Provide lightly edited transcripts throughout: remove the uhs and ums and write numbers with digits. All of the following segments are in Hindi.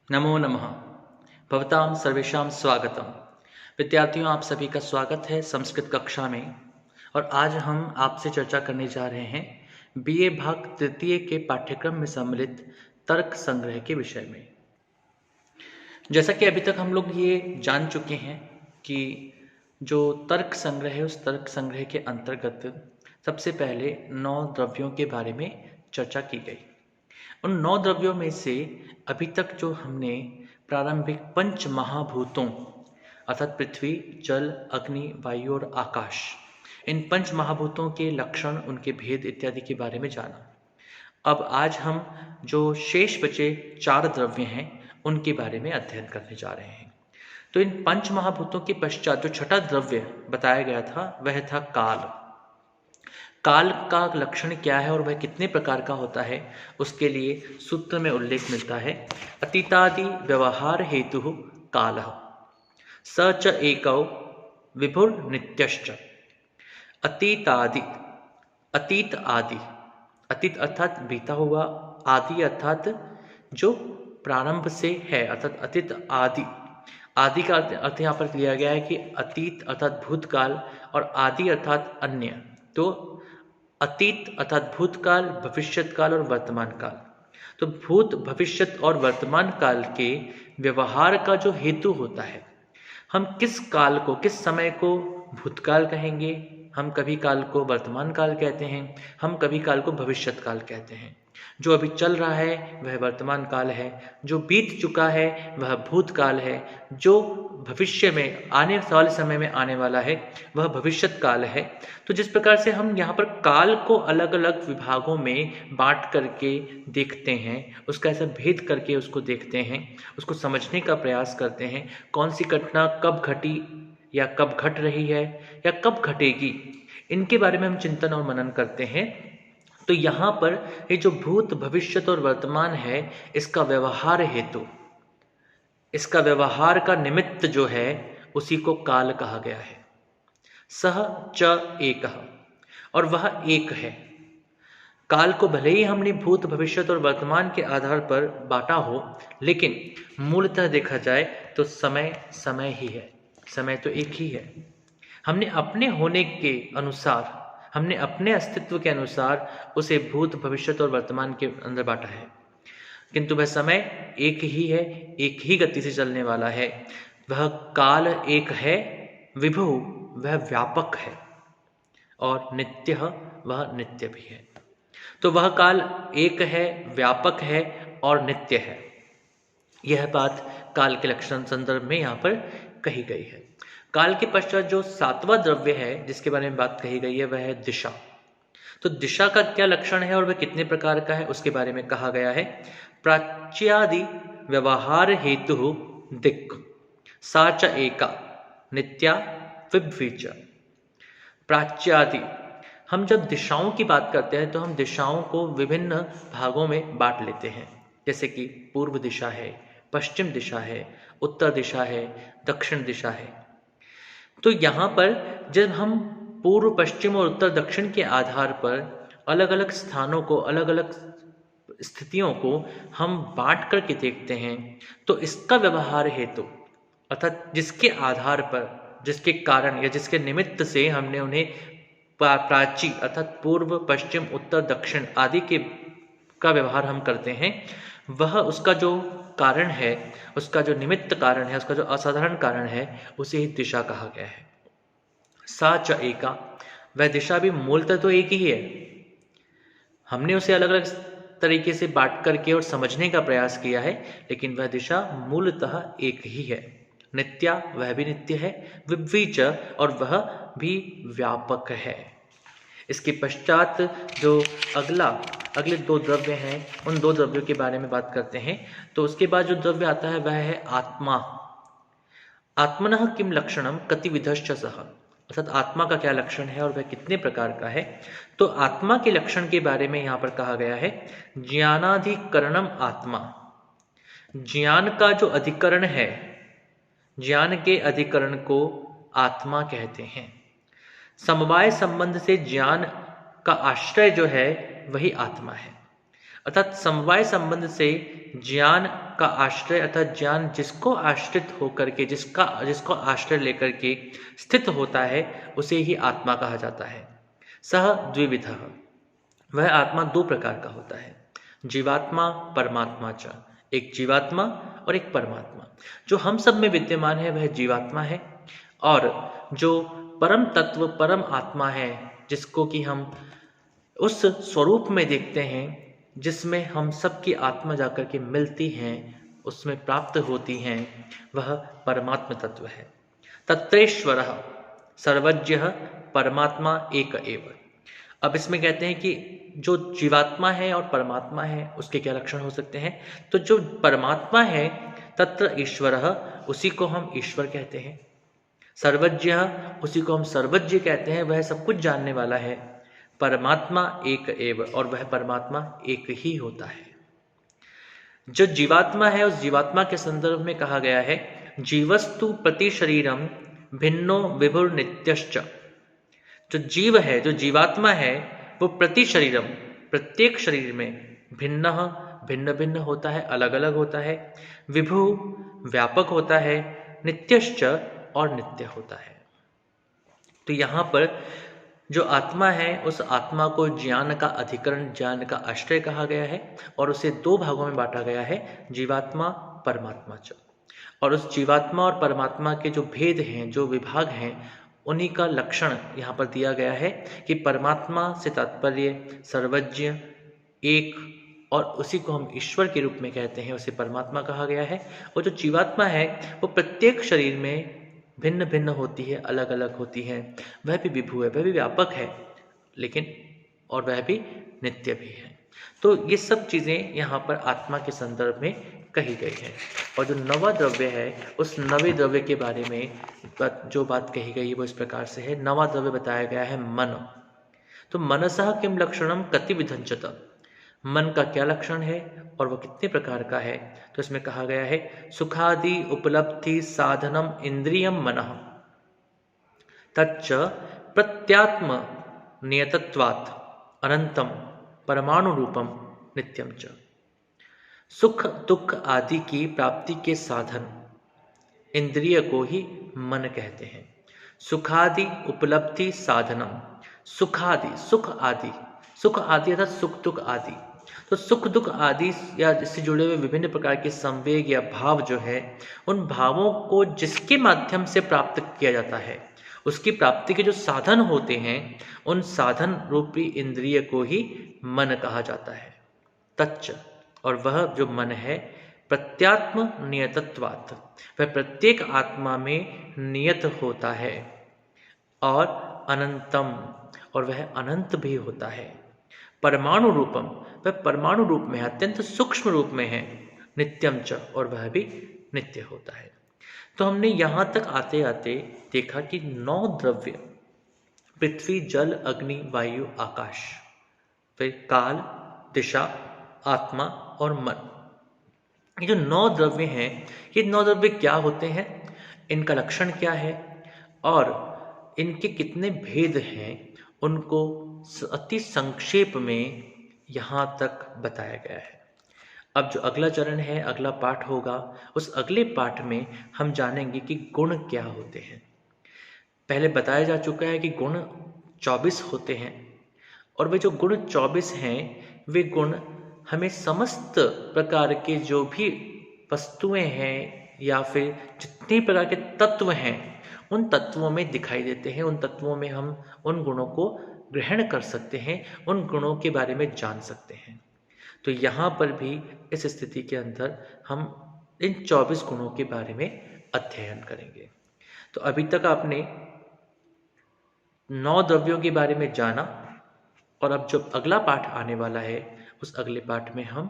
नमो नमः। भवतां सर्वेषां स्वागतम। विद्यार्थियों, आप सभी का स्वागत है संस्कृत कक्षा में। और आज हम आपसे चर्चा करने जा रहे हैं बीए भाग तृतीय के पाठ्यक्रम में सम्मिलित तर्क संग्रह के विषय में। जैसा कि अभी तक हम लोग ये जान चुके हैं कि जो तर्क संग्रह है, उस तर्क संग्रह के अंतर्गत सबसे पहले 9 द्रव्यों के बारे में चर्चा की गई। उन 9 द्रव्यों में से अभी तक जो हमने प्रारंभिक पंच महाभूतों अर्थात पृथ्वी, जल, अग्नि, वायु और आकाश, इन पंच महाभूतों के लक्षण, उनके भेद इत्यादि के बारे में जाना। अब आज हम जो शेष बचे 4 द्रव्य हैं, उनके बारे में अध्ययन करने जा रहे हैं। तो इन पंच महाभूतों के पश्चात जो छठा द्रव्य बताया गया था, वह था काल। काल का लक्षण क्या है और वह कितने प्रकार का होता है, उसके लिए सूत्र में उल्लेख मिलता है। अतीतादि व्यवहार हेतु कालः स च एकौ विभुर नित्यश्च। अतीतादि, अतीत आदि, अतीत अर्थात बीता हुआ, आदि अर्थात जो प्रारंभ से है, अर्थात अतीत आदि। आदि का अर्थ यहाँ पर लिया गया है कि अतीत अर्थात भूतकाल और आदि अर्थात अन्य। तो अतीत अर्थात भूतकाल, भविष्यत काल और वर्तमान काल। तो भूत, भविष्यत और वर्तमान काल के व्यवहार का जो हेतु होता है, हम किस काल को, किस समय को भूतकाल कहेंगे, हम कभी काल को वर्तमान काल कहते हैं, हम कभी काल को भविष्यत काल कहते हैं। जो अभी चल रहा है वह वर्तमान काल है, जो बीत चुका है वह भूतकाल है, जो भविष्य में आने वाले समय में आने वाला है वह भविष्यत काल है। तो जिस प्रकार से हम यहाँ पर काल को अलग अलग विभागों में बांट करके देखते हैं, उसका ऐसा भेद करके उसको देखते हैं, उसको समझने का प्रयास करते हैं, कौन सी घटना कब घटी या कब घट रही है या कब घटेगी, इनके बारे में हम चिंतन और मनन करते हैं। तो यहाँ पर ये जो भूत, भविष्यत और वर्तमान है, इसका व्यवहार हेतु, इसका व्यवहार का निमित्त जो है, उसी को काल कहा गया है। सह च एकः, और वह एक है। काल को भले ही हमने भूत, भविष्यत और वर्तमान के आधार पर बांटा हो, लेकिन मूलतः देखा जाए तो समय समय ही है। समय तो एक ही है। हमने अपने होने के अनुसार, हमने अपने अस्तित्व के अनुसार उसे भूत, भविष्यत और वर्तमान के अंदर बांटा है, किंतु वह समय एक ही है, एक ही गति से चलने वाला है। वह काल एक है, विभु वह व्यापक है, और नित्य वह नित्य भी है। तो वह काल एक है, व्यापक है और नित्य है। यह बात काल के लक्षण संदर्भ में यहाँ पर कही गई है। काल के पश्चात जो 7वां द्रव्य है जिसके बारे में बात कही गई है, वह है दिशा। तो दिशा का क्या लक्षण है और वह कितने प्रकार का है, उसके बारे में कहा गया है। प्राच्यादि व्यवहार हेतु दिक् सा च एका नित्या विभ्वीच। प्राच्यादि, हम जब दिशाओं की बात करते हैं तो हम दिशाओं को विभिन्न भागों में बांट लेते हैं, जैसे कि पूर्व दिशा है, पश्चिम दिशा है, उत्तर दिशा है, दक्षिण दिशा है। तो यहाँ पर जब हम पूर्व, पश्चिम और उत्तर, दक्षिण के आधार पर अलग अलग स्थानों को, अलग अलग स्थितियों को हम बांट करके देखते हैं, तो इसका व्यवहार हेतु अर्थात जिसके आधार पर, जिसके कारण या जिसके निमित्त से हमने उन्हें प्राची अर्थात पूर्व, पश्चिम, उत्तर, दक्षिण आदि के का व्यवहार हम करते हैं, वह उसका जो कारण है, उसका जो निमित्त कारण है, उसका जो असाधारण कारण है, उसे ही दिशा कहा गया है। सा च एका, वह दिशा भी मूलतः तो एक ही है, हमने उसे अलग अलग तरीके से बांट करके और समझने का प्रयास किया है, लेकिन वह दिशा मूलतः एक ही है। नित्या, वह भी नित्य है। विभ्वीच, और वह भी व्यापक है। इसके पश्चात जो अगले 2 द्रव्य हैं, उन 2 द्रव्यों के बारे में बात करते हैं। तो उसके बाद जो द्रव्य आता है वह है आत्मा। आत्मनः किम लक्षणम कतिविधश्च सः, अर्थात आत्मा का क्या लक्षण है और वह कितने प्रकार का है। तो आत्मा के लक्षण के बारे में यहाँ पर कहा गया है, ज्ञानाधिकरणम आत्मा। ज्ञान का जो अधिकरण है, ज्ञान के अधिकरण को आत्मा कहते हैं। समवाय संबंध से ज्ञान का आश्रय जो है वही आत्मा है। अर्थात समवाय संबंध से ज्ञान का आश्रय अर्थात ज्ञान जिसको आश्रित होकर के जिसको आश्रय लेकर के स्थित होता है उसे ही आत्मा कहा जाता है। सह द्विविधः, वह आत्मा दो प्रकार का होता है, जीवात्मा परमात्मा च, एक जीवात्मा और एक परमात्मा। जो हम सब में विद्यमान है वह जीवात्मा है, और जो परम तत्व परम आत्मा है जिसको कि हम उस स्वरूप में देखते हैं जिसमें हम सबकी आत्मा जाकर के मिलती हैं, उसमें प्राप्त होती हैं, वह परमात्म तत्व है। तत्रेश्वरः सर्वज्ञः परमात्मा एक एव। अब इसमें कहते हैं कि जो जीवात्मा है और परमात्मा है उसके क्या लक्षण हो सकते हैं। तो जो परमात्मा है तत्र ईश्वरः, उसी को हम ईश्वर कहते हैं। सर्वज्ञ, उसी को हम सर्वज्ञ कहते हैं, वह सब कुछ जानने वाला है। परमात्मा एक एव, और वह परमात्मा एक ही होता है। जो जीवात्मा है उस जीवात्मा के संदर्भ में कहा गया है जीवस्तु प्रति शरीरम भिन्नो विभुर नित्यश्च। जो जीव है, जो जीवात्मा है, वो प्रति शरीरम प्रत्येक शरीर में भिन्न भिन्न भिन्न होता है, अलग अलग होता है, विभु व्यापक होता है, नित्यश्च और नित्य होता है। तो यहाँ पर जो आत्मा है उस आत्मा को ज्ञान का अधिकरण, ज्ञान का आश्रय कहा गया है, और उसे दो भागों में बांटा गया है, जीवात्मा परमात्मा च। और उस जीवात्मा और परमात्मा के जो भेद हैं, जो विभाग हैं, उन्हीं का लक्षण यहाँ पर दिया गया है कि परमात्मा से तात्पर्य सर्वज्ञ एक, और उसी को हम ईश्वर के रूप में कहते हैं, उसे परमात्मा कहा गया है। और जो जीवात्मा है वो प्रत्येक शरीर में भिन्न भिन्न होती है, अलग अलग होती है, वह भी विभु है, वह भी व्यापक है, लेकिन और वह भी नित्य भी है। तो ये सब चीज़ें यहाँ पर आत्मा के संदर्भ में कही गई है। और जो नवा द्रव्य है उस नवे द्रव्य के बारे में जो बात कही गई है वो इस प्रकार से है। नवा द्रव्य बताया गया है मन। तो मनसः किम लक्षणम कति विधंचत, मन का क्या लक्षण है और वह कितने प्रकार का है। तो इसमें कहा गया है सुखादि उपलब्धि साधनम इंद्रियम मनः तच्च प्रत्यात्म नियतत्वात् अनंतम परमाणु रूपम नित्यम च। सुख दुख आदि की प्राप्ति के साधन इंद्रिय को ही मन कहते हैं। सुखादि उपलब्धि साधनम, सुखादि सुख आदि, सुख आदि अर्थात सुख दुख आदि। तो सुख दुख आदि या इससे जुड़े हुए विभिन्न प्रकार के संवेग या भाव जो है, उन भावों को जिसके माध्यम से प्राप्त किया जाता है, उसकी प्राप्ति के जो साधन होते हैं, उन साधन रूपी इंद्रिय को ही मन कहा जाता है। तच्च, और वह जो मन है, प्रत्यात्म नियतत्वात्, वह प्रत्येक आत्मा में नियत होता है, और अनंतम, और वह अनंत भी होता है। परमाणु रूपम, वह परमाणु रूप में है, अत्यंत सूक्ष्म रूप में है। नित्यम च, और वह भी नित्य होता है। तो हमने यहां तक आते आते देखा कि 9 द्रव्य, पृथ्वी जल अग्नि वायु आकाश, फिर काल दिशा आत्मा और मन, ये जो 9 द्रव्य हैं, ये 9 द्रव्य क्या होते हैं, इनका लक्षण क्या है और इनके कितने भेद हैं, उनको अति संक्षेप में यहाँ तक बताया गया है। अब जो अगला चरण है, अगला पाठ होगा, उस अगले पाठ में हम जानेंगे कि गुण क्या होते हैं। पहले बताया जा चुका है कि गुण 24 होते हैं, और वे जो गुण 24 हैं, वे गुण हमें समस्त प्रकार के जो भी वस्तुएं हैं या फिर जितने प्रकार के तत्व हैं, उन तत्वों में दिखाई देते हैं। उन तत्वों में हम उन गुणों को ग्रहण कर सकते हैं, उन गुणों के बारे में जान सकते हैं। तो यहाँ पर भी इस स्थिति के अंदर हम इन 24 गुणों के बारे में अध्ययन करेंगे। तो अभी तक आपने 9 द्रव्यों के बारे में जाना, और अब जो अगला पाठ आने वाला है, उस अगले पाठ में हम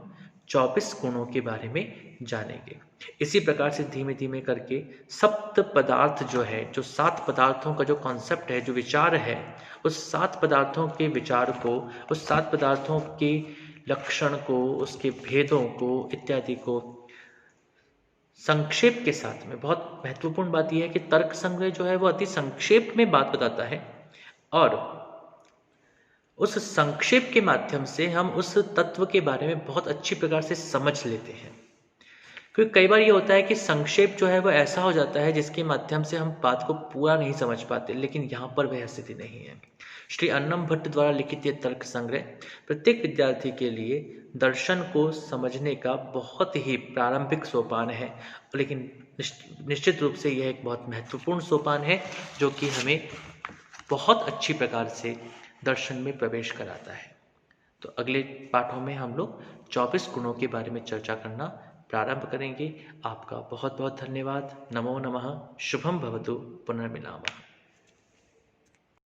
24 गुणों के बारे में जानेंगे। इसी प्रकार से धीमे धीमे करके सप्त पदार्थ जो है, जो 7 पदार्थों का जो कॉन्सेप्ट है, जो विचार है, उस 7 पदार्थों के विचार को, उस 7 पदार्थों के लक्षण को, उसके भेदों को इत्यादि को संक्षेप के साथ में, बहुत महत्वपूर्ण बात यह है कि तर्क संग्रह जो है वो अति संक्षेप में बात बताता है, और उस संक्षेप के माध्यम से हम उस तत्व के बारे में बहुत अच्छी प्रकार से समझ लेते हैं। क्योंकि कई बार ये होता है कि संक्षेप जो है वो ऐसा हो जाता है जिसके माध्यम से हम बात को पूरा नहीं समझ पाते, लेकिन यहाँ पर वह स्थिति नहीं है। श्री अन्नम भट्ट द्वारा लिखित ये तर्क संग्रह प्रत्येक विद्यार्थी के लिए दर्शन को समझने का बहुत ही प्रारंभिक सोपान है, लेकिन निश्चित रूप से यह एक बहुत महत्वपूर्ण सोपान है जो कि हमें बहुत अच्छी प्रकार से दर्शन में प्रवेश कराता है। तो अगले पाठों में हम लोग 24 गुणों के बारे में चर्चा करना प्रारंभ करेंगे। आपका बहुत बहुत धन्यवाद। नमो नमः। शुभम भवतु। पुनर्मिलामः।